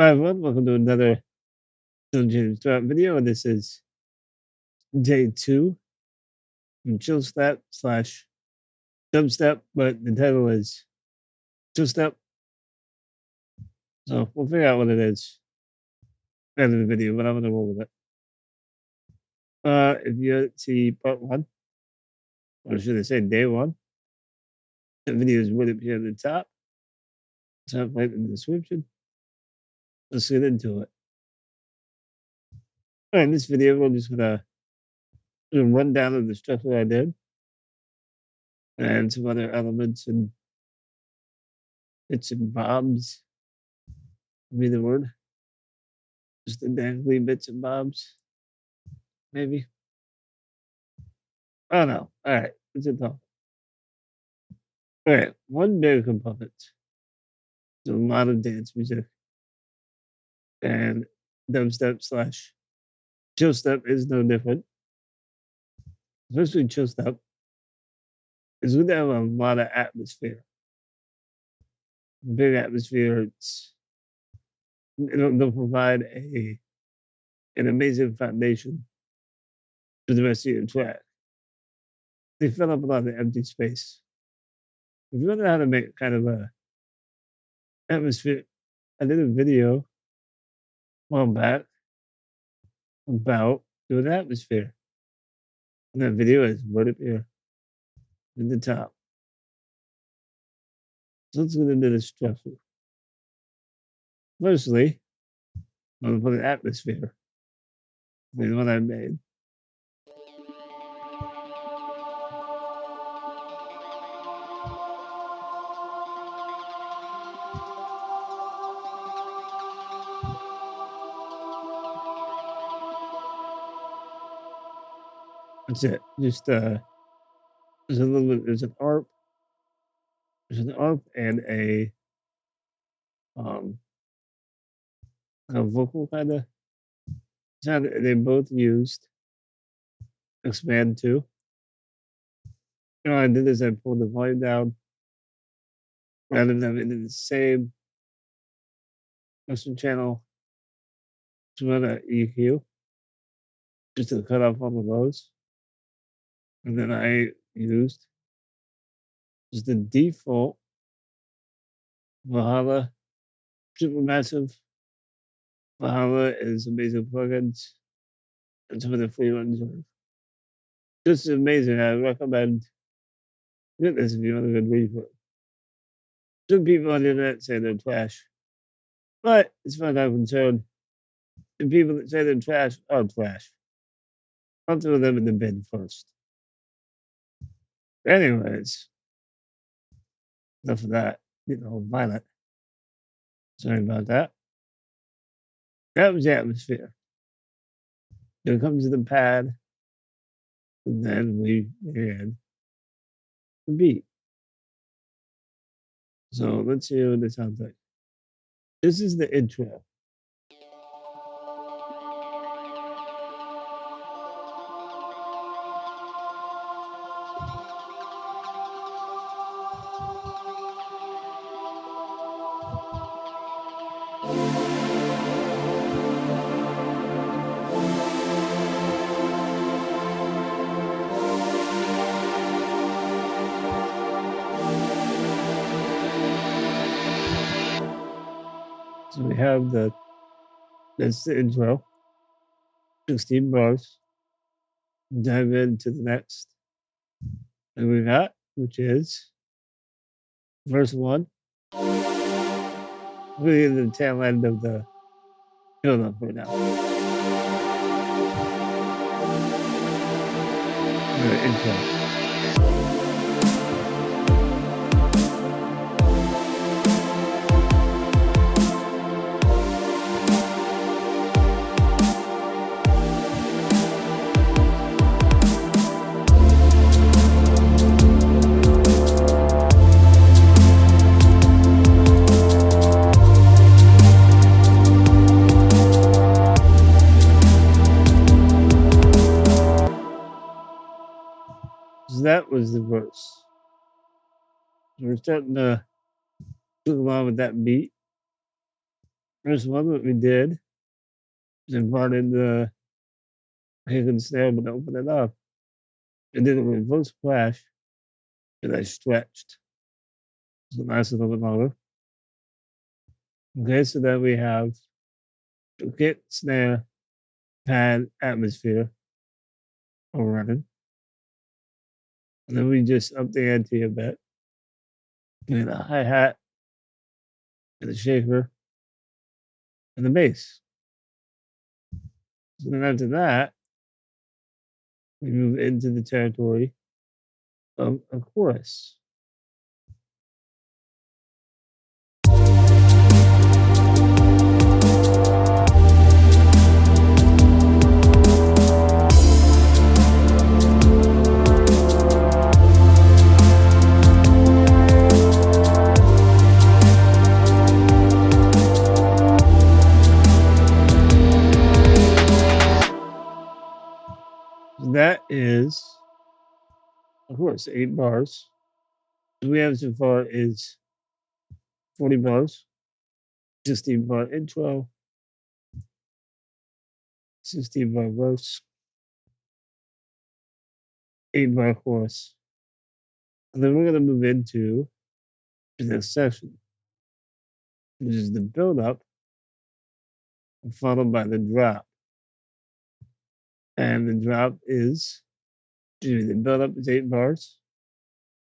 Hi everyone, welcome to another Chillstep video. And this is day 2 from Chillstep slash dubstep, but the title is Chillstep. So we'll figure out what it is after the video, but I'm gonna roll with it. If you see part 1, or should I say day 1, the videos would appear at the top. So I'll in the description. Let's get into it. Alright, in this video we're just gonna do a rundown of the structure I did and some other elements and bits and bobs. Be the word. Just the dangly bits and bobs, maybe. I don't know. All right, let's talk. All right, one big component. There's a lot of dance music, and dubstep slash chillstep is no different. Especially chillstep is going to have a lot of atmosphere. Big atmosphere. They'll provide an amazing foundation for the rest of your track. They fill up a lot of empty space. If you wonder how to make kind of a atmosphere, I did a video a while back about doing atmosphere. And that video is right up here in the top. So let's get into the structure. Firstly, I'm going to put an atmosphere. This is what I made. That's it. Just there's a little bit. There's an ARP. There's an ARP and um a vocal kind of sound. They both used expand 2. You know, I did is I pulled the volume down, rather than into the same custom channel. To run an EQ, just to cut off all the lows, and then I used just the default Valhalla Supermassive. Valhalla is amazing plugins, and some of the free ones are just amazing. I recommend get this if you want a good read for it. Some people on the internet say they're trash, but as far as I'm concerned, the people that say they're trash are trash. I'll throw them in the bin first. Anyways, enough of that. Getting all violent. Sorry about that. That was the atmosphere. Then it comes to the pad, and then we add the beat. So let's hear what it sounds like. This is the intro. So we have that's the intro, 16 bars. Dive into the next. And we got, which is verse 1. Really in the tail end of the build up right now. The intro. So that was the verse. So we're starting to go along with that beat. First one, what we did is I brought in the kick and snare, but open it up. And did a reverse crash, and I stretched. So that's a little bit longer. Okay, so then we have the kick, snare, pad, atmosphere all running. And then we just up the ante a bit. Get a hi-hat and a shaker and the bass. So then after that, we move into the territory of a chorus. That is, of course, 8 bars. What we have so far is 40 bars, 16 bar intro, 16 bar verse, 8 bar chorus. And then we're going to move into the next section, which is the build up, followed by the drop. And the drop is, the build up is 8 bars,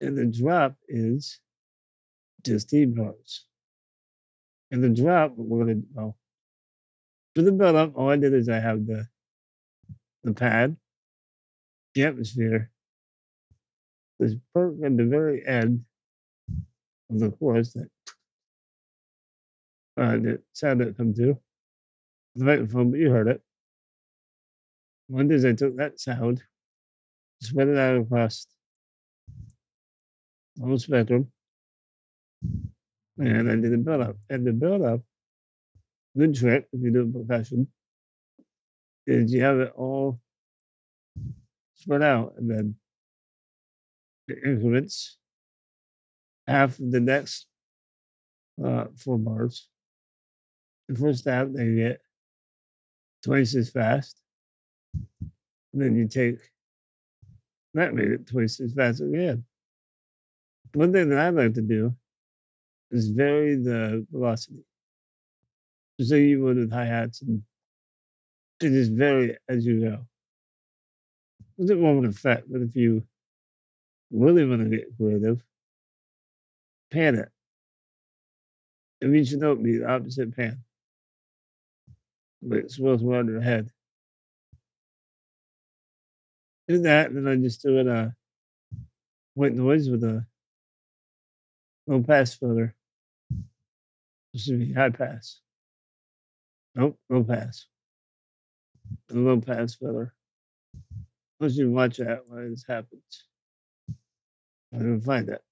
and the drop is just 8 bars. And the drop, we're going to, well, for the build up, all I did is I have the pad, the atmosphere, this perk at the very end of the chorus that the sound that come through the microphone, but you heard it. One is I took that sound, spread it out across the whole spectrum, and I did a build up. And the build up, good trick if you do percussion, is you have it all spread out, and then the increments half of the next 4 bars. The first half they get twice as fast. And then you take that made it twice as fast again. One thing that I like to do is vary the velocity. So you would with hi-hats and just vary as you go. It's a more of an effect, but if you really want to get creative, pan it. It means you don't be the opposite pan. Like it swirls around your head. Do that, and then I just do it white noise with a low pass filter. This should be high pass. Nope, low pass. A low pass filter. Once you watch that when this happens. I don't find that.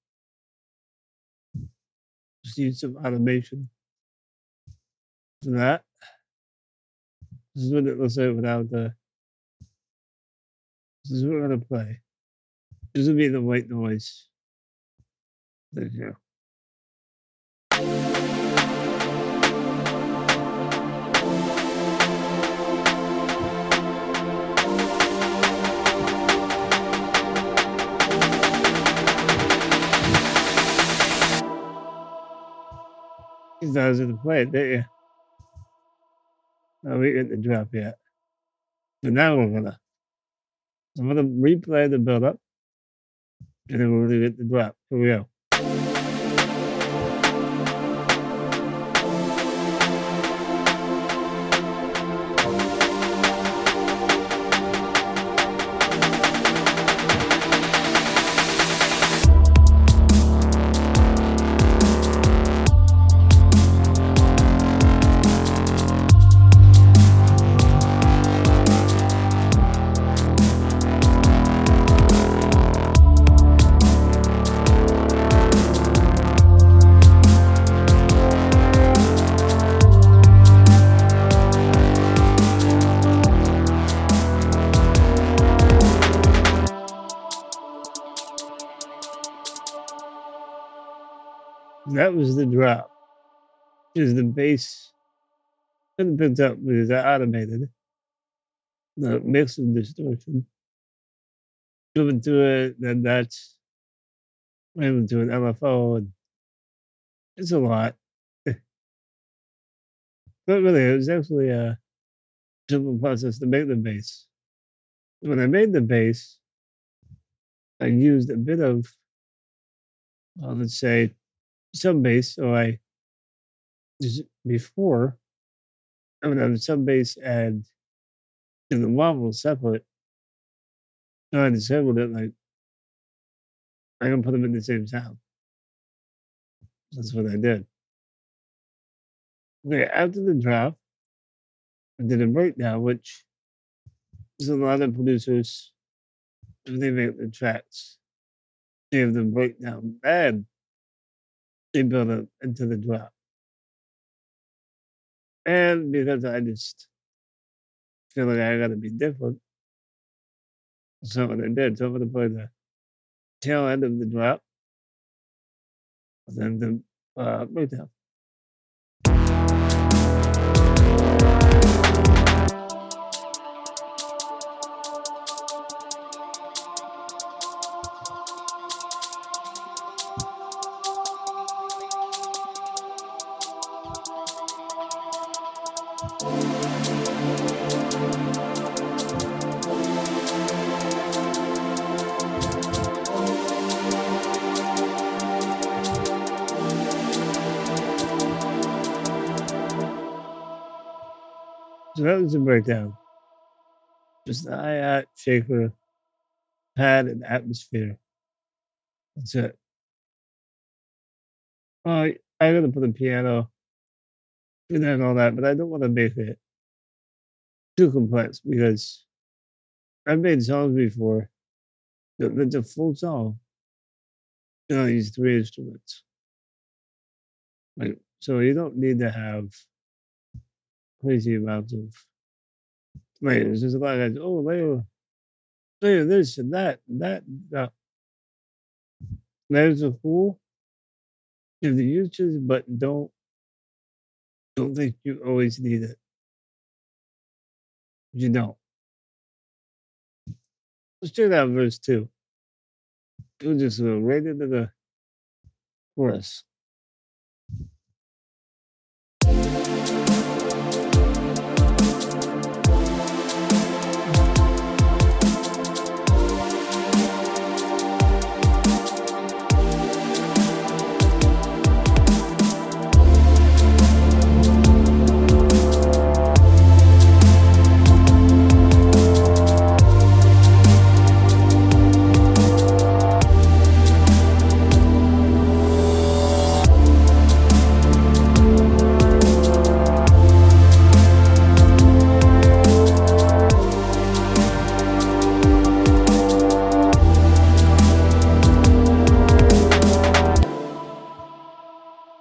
Just use some automation for that. This is what it looks like without the. This is what we're gonna play. This will be the white noise. There you go. You thought I was gonna play it, didn't you? No, we didn't drop yet. But now I'm gonna replay the build up, and then we're gonna get the drop. Here we go. That was the drop. Is the bass Couldn't picked up because I automated the mix and distortion. Moving to it, then that's moving to an LFO, and it's a lot. But really, it was actually a simple process to make the bass. When I made the bass, I used a bit of, let's say, some bass. So I just before I would have some bass and the wobble separate. So I disabled it like I can put them in the same sound. That's what I did. Okay, after the drop, I did a breakdown, which is a lot of producers when they make the tracks. They have the breakdown and they build it into the drop. And because I just feel like I gotta be different, so what I did, so I'm gonna play the tail end of the drop, and then the breakdown. So that was the breakdown. Just the hi-hat, shaker, pad, and atmosphere. That's it. I gotta put a piano in there and all that, but I don't want to make it too complex because I've made songs before that's a full song. You know, use three instruments. Like, so you don't need to have crazy amounts of layers. There's a lot of guys, oh, layer this and that and that. And that. Layers are cool if the uses, but don't think you always need it. You don't. Let's check out verse 2. We'll just go right into the chorus.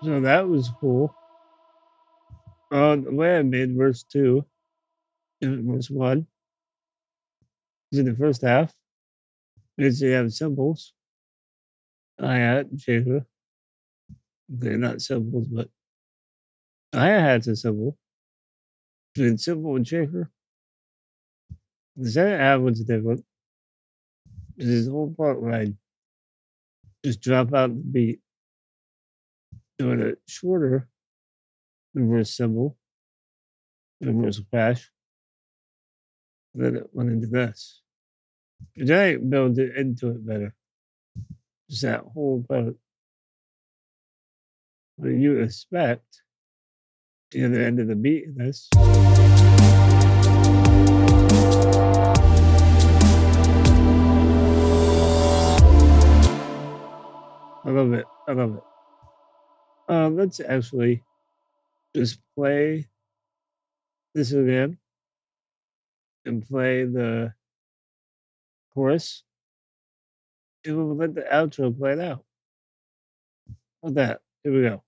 So that was cool. The way I made verse 2 and verse 1 is in the first half. Is you have symbols. Hi-hat, shaker. Okay, not symbols, but hi-hat's a symbol. Between symbol and shaker. The second half was different. There's this whole part where I just drop out the beat, doing it shorter reverse symbol, reverse crash. Then it went into this. And then I built it into it better. Just that whole part. What you expect the other end of the beat in this. I love it. I love it. Let's actually just play this again and play the chorus. And we'll let the outro play it out. How's that? Here we go.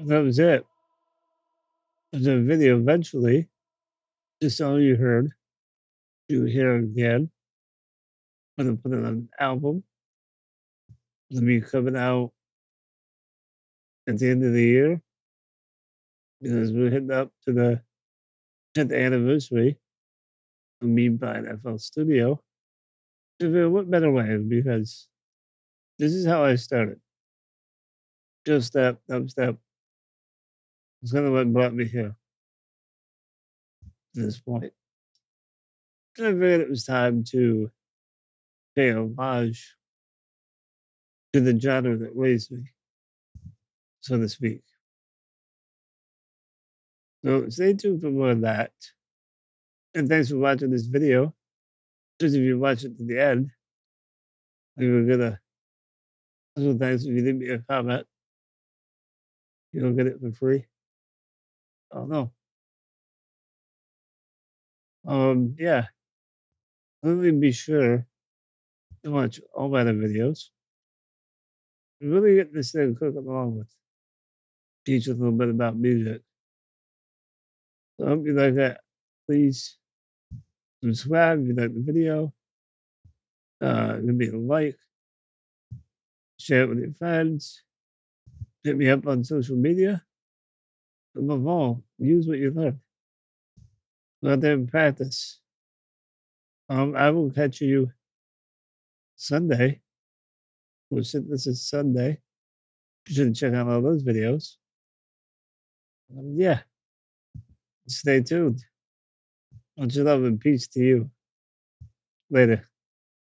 That was it. It was a video eventually, just all you heard. You hear again. I'm gonna put it on an album. It'll be coming out at the end of the year because we're heading up to the 10th anniversary of me buying FL Studio. What better way? Because this is how I started. Chillstep, dubstep. It's kind of what brought me here to this point. And I figured it was time to pay homage to the genre that raised me, so to speak. So stay tuned for more of that. And thanks for watching this video. Just if you watch it to the end, we were gonna also thanks if you leave me a comment. You'll get it for free. Oh no. Yeah. Let me be sure to watch all my other videos. Really get this thing cooking along with. Teach you a little bit about music. So I hope you like that. Please subscribe if you like the video. Give me a like. Share it with your friends. Hit me up on social media. Above all, use what you learn. Go out there and practice. I will catch you Sunday. Well, shit, this is Sunday. You should check out all those videos. Yeah, stay tuned. Much love and peace to you. Later.